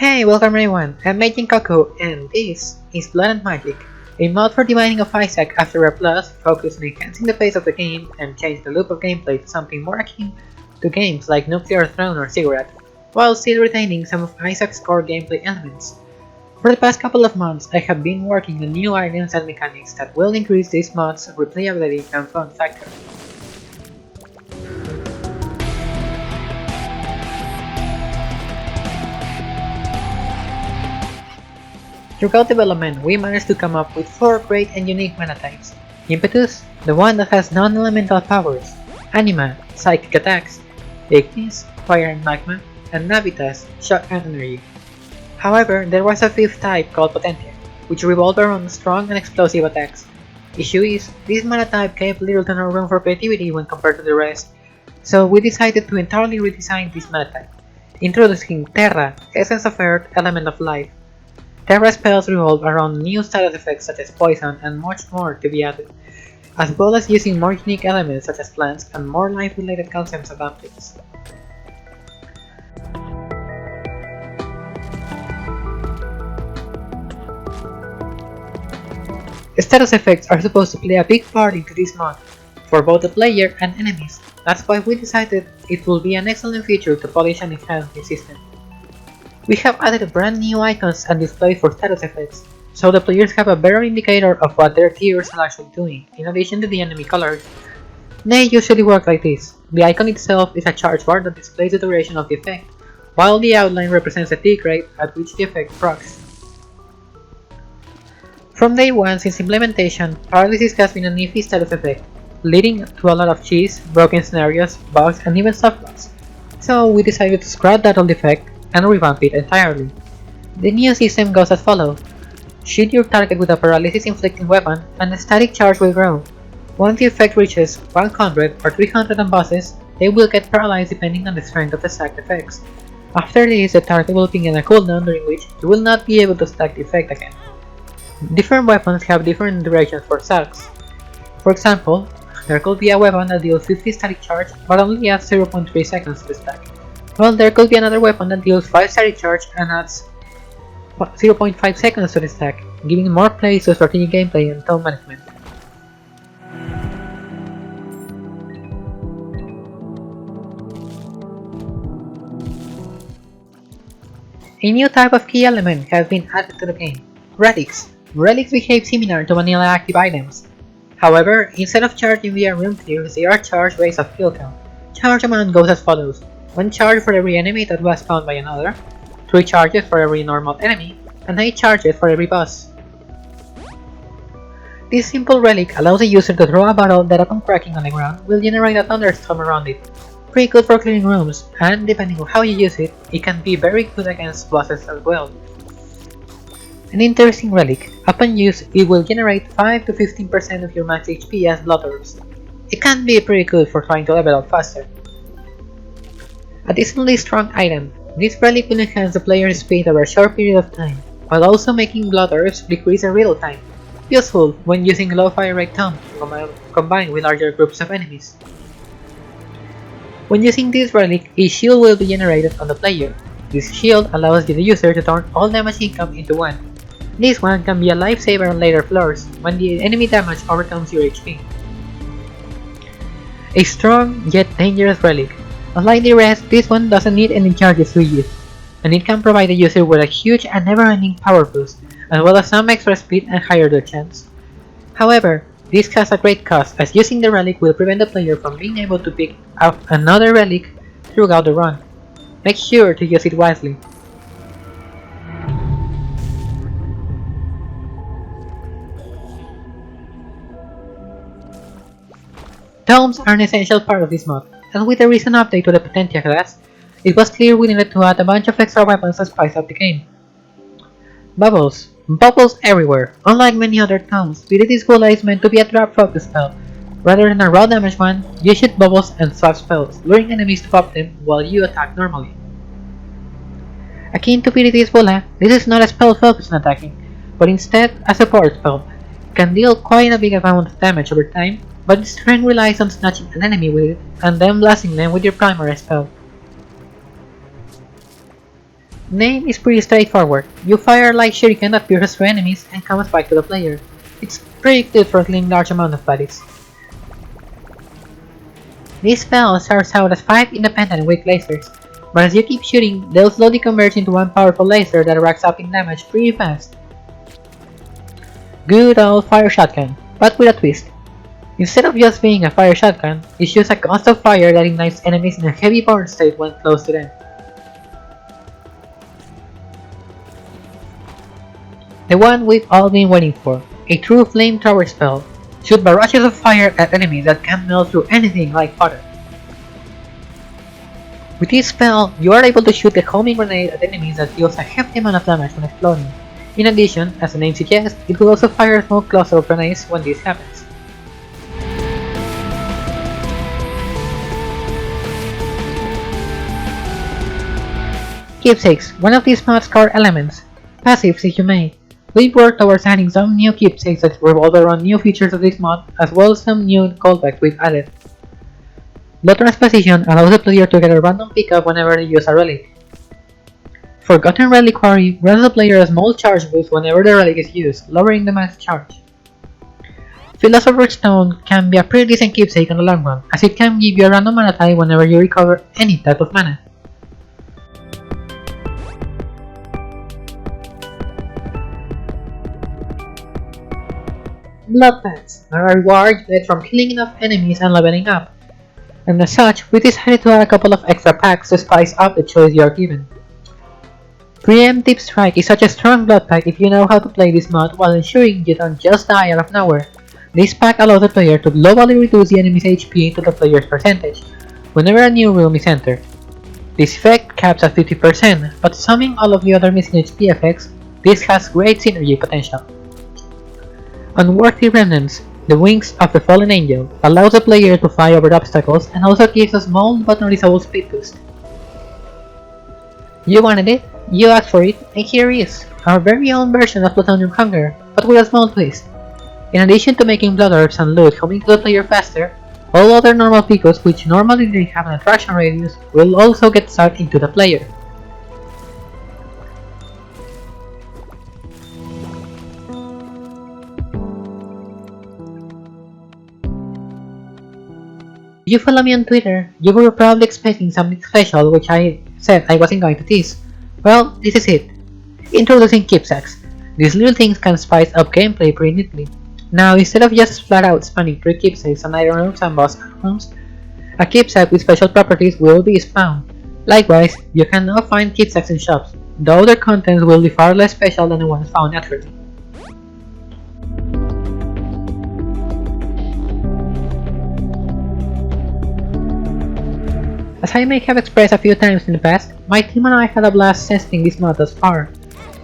Hey, welcome everyone, I'm Majin Kaku, and this is Blood and Magic, a mod for dividing of Isaac after a plus focused on enhancing the pace of the game and change the loop of gameplay to something more akin to games like Nuclear Throne or Ziggurat, while still retaining some of Isaac's core gameplay elements. For the past couple of months, I have been working on new items and mechanics that will increase this mod's replayability and fun factor. Throughout development, we managed to come up with 4 great and unique mana types. Impetus, the one that has non-elemental powers, Anima, psychic attacks, Ignis, fire and magma, and Navitas, shock and energy. However, there was a 5th type called Potentia, which revolved around strong and explosive attacks. Issue is, this mana type gave little to no room for creativity when compared to the rest, so we decided to entirely redesign this mana type, introducing Terra, Essence of Earth, Element of Life. Terra spells revolve around new status effects such as poison and much more to be added, as well as using more unique elements such as plants and more life-related concepts and objects. Status effects are supposed to play a big part into this mod, for both the player and enemies. That's why we decided it will be an excellent feature to polish and enhance the system. We have added brand new icons and displays for status effects, so the players have a better indicator of what their tiers are actually doing, in addition to the enemy colors. They usually work like this. The icon itself is a charge bar that displays the duration of the effect, while the outline represents the tick rate at which the effect procs. From day one since implementation, Paralysis has been an iffy status effect, leading to a lot of cheese, broken scenarios, bugs, and even softloks, so we decided to scrap that old effect and revamp it entirely. The new system goes as follows. Shoot your target with a paralysis inflicting weapon and a static charge will grow. Once the effect reaches 100 or 300 on bosses, they will get paralyzed depending on the strength of the stacked effects. After this, the target will begin a cooldown during which you will not be able to stack the effect again. Different weapons have different durations for stacks. For example, there could be a weapon that deals 50 static charge but only adds 0.3 seconds to the stack. Well, there could be another weapon that deals 5 static charge and adds 0.5 seconds to the stack, giving more play to strategic gameplay and tone management. A new type of key element has been added to the game, Relics. Relics behave similar to vanilla active items. However, instead of charging via room clears, they are charged based on kill count. Charge amount goes as follows. 1 charge for every enemy that was found by another, 3 charges for every normal enemy, and 8 charges for every boss. This simple relic allows the user to throw a bottle that upon cracking on the ground will generate a thunderstorm around it. Pretty good for clearing rooms, and depending on how you use it, it can be very good against bosses as well. An interesting relic, upon use it will generate 5 to 15% of your max HP as blood orbs. It can be pretty good for trying to level up faster. A decently strong item, this relic will enhance the player's speed over a short period of time, while also making blood orbs decrease in real time, useful when using low fire rate tombs combined with larger groups of enemies. When using this relic, a shield will be generated on the player. This shield allows the user to turn all damage income into one. This one can be a lifesaver on later floors, when the enemy damage overcomes your HP. A strong yet dangerous relic. Unlike the rest, this one doesn't need any charges to use, and it can provide the user with a huge and never-ending power boost, as well as some extra speed and higher dodge chance. However, this has a great cost, as using the relic will prevent the player from being able to pick up another relic throughout the run. Make sure to use it wisely. Tomes are an essential part of this mod, and with the recent update to the Potentia class, it was clear we needed to add a bunch of extra weapons to spice up the game. Bubbles. Bubbles everywhere. Unlike many other tomes, Viridis Bulla is meant to be a drop focus spell. Rather than a raw damage one, you shoot bubbles and swap spells, luring enemies to pop them while you attack normally. Akin to Viridis Bulla, this is not a spell focused on attacking, but instead a support spell. It can deal quite a big amount of damage over time, but its strength relies on snatching an enemy with it and then blasting them with your primary spell. Name is pretty straightforward. You fire like Shuriken that pierces through enemies and comes back to the player. It's pretty good for killing large amount of bodies. This spell starts out as 5 independent weak lasers, but as you keep shooting, they'll slowly converge into one powerful laser that racks up in damage pretty fast. Good old fire shotgun, but with a twist. Instead of just being a fire shotgun, it shoots a gust of fire that ignites enemies in a heavy burn state when close to them. The one we've all been waiting for, a true flamethrower spell. Shoot barrages of fire at enemies that can melt through anything like butter. With this spell, you are able to shoot a homing grenade at enemies that deals a hefty amount of damage when exploding. In addition, as the name suggests, it will also fire smoke cluster of grenades when this happens. Keepsakes, one of this mod's core elements. Passives if you may. We've worked towards adding some new keepsakes that revolve around new features of this mod, as well as some new callbacks we've added. The Transposition allows the player to get a random pickup whenever they use a relic. Forgotten Reliquary grants the player a small charge boost whenever the relic is used, lowering the max charge. Philosopher Stone can be a pretty decent keepsake in the long run, as it can give you a random mana type whenever you recover any type of mana. Blood pacts are a reward get from killing enough enemies and leveling up, and as such, we decided to add a couple of extra packs to spice up the choice you are given. Pre-emptive Strike is such a strong blood pact if you know how to play this mod while ensuring you don't just die out of nowhere. This pack allows the player to globally reduce the enemy's HP to the player's percentage, whenever a new room is entered. This effect caps at 50%, but summing all of the other missing HP effects, this has great synergy potential. Unworthy Remnants, the Wings of the Fallen Angel, allows the player to fly over obstacles and also gives a small but noticeable speed boost. You wanted it, you asked for it, and here is our very own version of Plutonium Hunger, but with a small twist. In addition to making blood orbs and loot coming to the player faster, all other normal picos which normally didn't have an attraction radius will also get sucked into the player. If you follow me on Twitter, you were probably expecting something special which I said I wasn't going to tease. Well, this is it. Introducing Keepsacks. These little things can spice up gameplay pretty neatly. Now, instead of just flat out spamming 3 keepsakes on item rooms and boss rooms, a keepsack with special properties will be spawned. Likewise, you can now find keepsacks in shops, though their contents will be far less special than the ones found naturally. As I may have expressed a few times in the past, my team and I had a blast testing this mod thus far,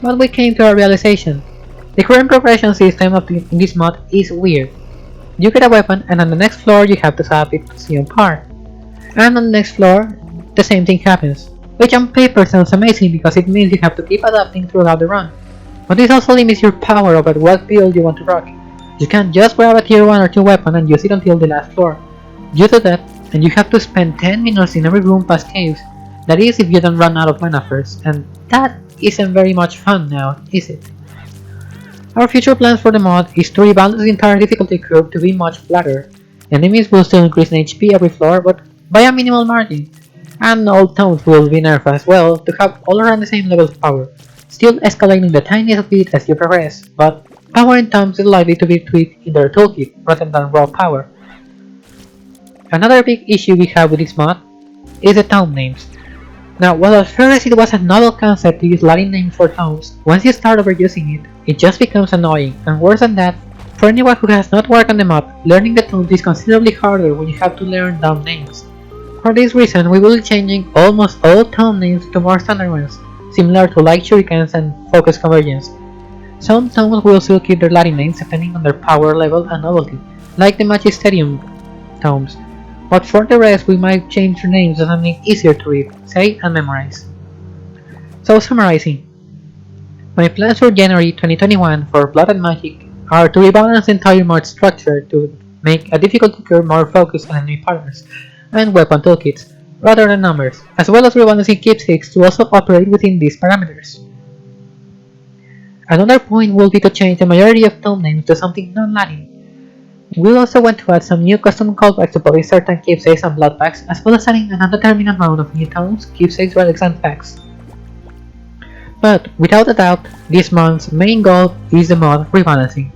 but we came to a realization. The current progression system in this mod is weird. You get a weapon and on the next floor you have to swap it to see on par. And on the next floor, the same thing happens, which on paper sounds amazing because it means you have to keep adapting throughout the run. But this also limits your power over what build you want to rock. You can't just grab a tier 1 or 2 weapon and use it until the last floor. Due to that, and you have to spend 10 minutes in every room past caves, that is if you don't run out of mana first, and that isn't very much fun now, is it? Our future plans for the mod is to rebalance the entire difficulty curve to be much flatter. Enemies will still increase in HP every floor, but by a minimal margin, and all tones will be nerfed as well to have all around the same level of power, still escalating the tiniest bit as you progress, but power in tomes is likely to be tweaked in their toolkit rather than raw power. Another big issue we have with this mod is the tome names. Now, while at first it was a novel concept to use Latin names for tomes, once you start overusing it, it just becomes annoying, and worse than that, for anyone who has not worked on the mod, learning the tomes is considerably harder when you have to learn dumb names. For this reason, we will be changing almost all tome names to more standard ones, similar to like Shurikens and Focus Convergence. Some tomes will still keep their Latin names depending on their power level and novelty, like the Magisterium tomes. But for the rest, we might change their names to something easier to read, say, and memorize. So summarizing, my plans for January 2021 for Blood and Magic are to rebalance the entire mod structure to make a difficulty curve more focused on enemy partners and weapon toolkits, rather than numbers, as well as rebalancing keepsakes to also operate within these parameters. Another point will be to change the majority of tome names to something non-Latin. We also want to add some new custom callbacks to police certain keepsakes and blood packs, as well as adding an undetermined amount of new tomes, keepsakes, relics, and packs. But without a doubt, this month's main goal is the mod rebalancing.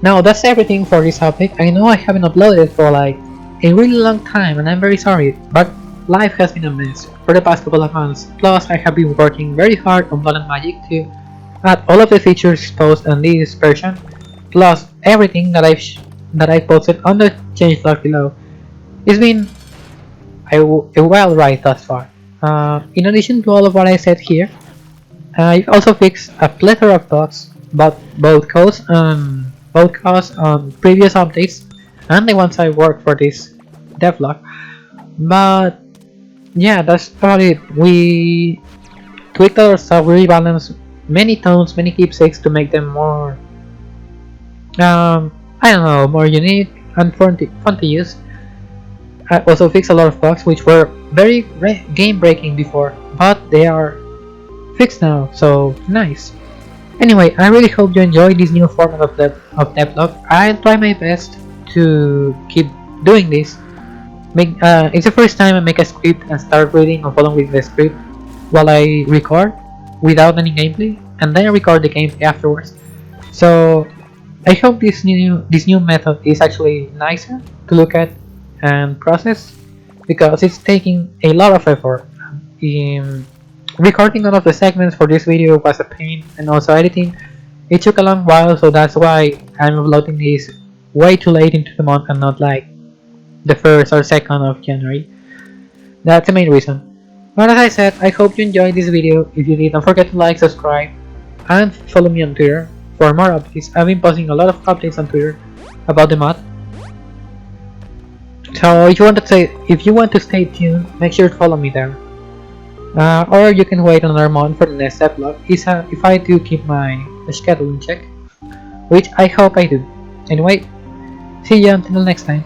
Now that's everything for this topic. I know I haven't uploaded for like a really long time and I'm very sorry, but life has been a mess for the past couple of months. Plus I have been working very hard on Blood and Magic to add all of the features exposed on this version, plus everything that I've posted on the changelog below. It's been a wild ride thus far. In addition to all of what I said here, I've also fixed a plethora of bugs, but both codes on previous updates and the ones I worked for this devlog. But yeah, that's probably it. We tweaked our stuff, we rebalanced many tones, many keepsakes to make them more I don't know, more unique and fun to use. I also fixed a lot of bugs which were very game breaking before, but they are fixed now, so nice. Anyway, I really hope you enjoyed this new format of devlog. I'll try my best to keep doing this. It's the first time I make a script and start reading or following the script while I record without any gameplay, and then I record the gameplay afterwards. So I hope this new method is actually nicer to look at and process, because it's taking a lot of effort. Recording all of the segments for this video was a pain, and also editing, it took a long while, so that's why I'm uploading this way too late into the month and not like the 1st or 2nd of January. That's the main reason. But as I said, I hope you enjoyed this video. If you did, don't forget to like, subscribe, and follow me on Twitter for more updates. I've been posting a lot of updates on Twitter about the mod. So if you want to stay tuned, make sure to follow me there. Or you can wait another month for the next devlog if I do keep my schedule in check, which I hope I do. Anyway, see you until next time.